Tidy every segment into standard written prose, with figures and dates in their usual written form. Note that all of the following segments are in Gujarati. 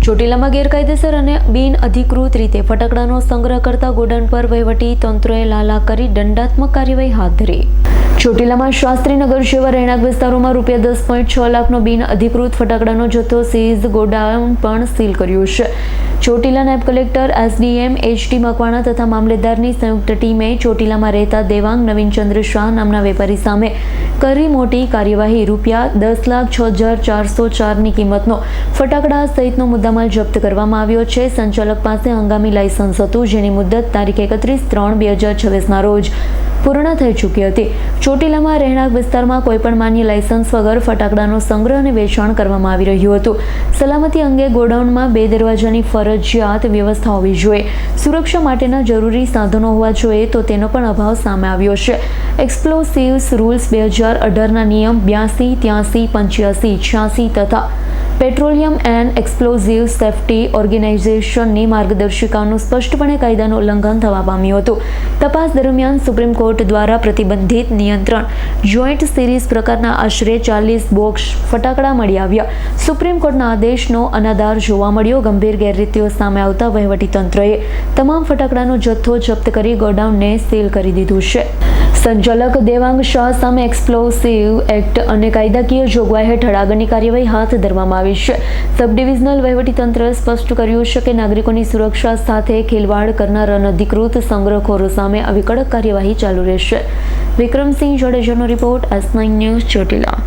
ચોટીલામાં ગેરકાયદેસર અને બિન અધિકૃત રીતે ફટાકડાનો સંગ્રહ કરતા ગોડાઉન પર વહીવટી તંત્રએ લાલા કરી દંડાત્મક કાર્યવાહી હાથ ધરી. ચોટીલામાં શાસ્ત્રીનગર જેવા રહેણાંક વિસ્તારોમાં ₹10.6 લાખનો બિન અધિકૃત ફટાકડાનો જથ્થો સીઝ, ગોડાઉન પણ સીલ કર્યું છે. ચોટીલા નાયબ કલેક્ટર SDM HT મકવાણા તથા મામલેદારની સંયુક્ત ટીમે ચોટીલામાં રહેતા દેવાંગ નવીનચંદ્ર શાહ નામના વેપારી સામે કરી મોટી કાર્યવાહી. ₹10,06,404ની કિંમતનો ફટાકડા સહિતનો મુદ્દામાલ જપ્ત કરવામાં આવ્યો છે. સંચાલક પાસે હંગામી લાયસન્સ હતું, જેની મુદત તારીખ 31/3/2026ના રોજ પૂર્ણ થઈ ચૂકી હતી. ચોટીલામાં રહેણાંક વિસ્તારમાં કોઈપણ માન્ય લાયસન્સ વગર ફટાકડાનો સંગ્રહ અને વેચાણ કરવામાં આવી રહ્યું હતું. સલામતી અંગે ગોડાઉનમાં 2 દરવાજાની ફરજિયાત વ્યવસ્થા હોવી જોઈએ. સુરક્ષા માટેના જરૂરી સાધનો હોવા જોઈએ, તો તેનો પણ અભાવ સામે આવ્યો છે. એક્સપ્લોસિવ્સ રૂલ્સ 2018ના નિયમ 82, 83, 85, 86 તથા પેટ્રોલિયમ એન્ડ એક્સપ્લોઝિવ સેફ્ટી ઓર્ગેનાઇઝેશનની માર્ગદર્શિકાનું સ્પષ્ટપણે કાયદાનું ઉલ્લંઘન થવા પામ્યું હતું. તપાસ દરમિયાન સુપ્રીમ કોર્ટ દ્વારા પ્રતિબંધિત નિયંત્રણ જોઈન્ટ સિરીઝ પ્રકારના આશરે 40 બોક્સ ફટાકડા મળી આવ્યા. સુપ્રીમ કોર્ટના આદેશનો અનાદર જોવા મળ્યો. ગંભીર ગેરરીતિઓ સામે આવતા વહીવટીતંત્રએ તમામ ફટાકડાનો જથ્થો જપ્ત કરી ગોડાઉનને સીલ કરી દીધું છે. સંચાલક દેવાંગ શાહ સામે એક્સપ્લોસિવ એક્ટ અને કાયદાકીય જોગવાઈ હેઠળ આગળની કાર્યવાહી હાથ ધરવામાં આવી છે. સબ ડિવિઝનલ વહીવટીતંત્રએ સ્પષ્ટ કર્યું છે કે નાગરિકોની સુરક્ષા સાથે ખેલવાડ કરનાર અનધિકૃત સંગ્રહખોરો સામે આવી કડક કાર્યવાહી ચાલુ રહેશે. વિક્રમસિંહ જાડેજાનો રિપોર્ટ, S9 ન્યૂઝ, ચોટીલા.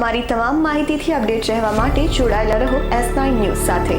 અમારી તમામ માહિતીથી અપડેટ રહેવા માટે જોડાયેલા રહો S9 ન્યૂઝ સાથે.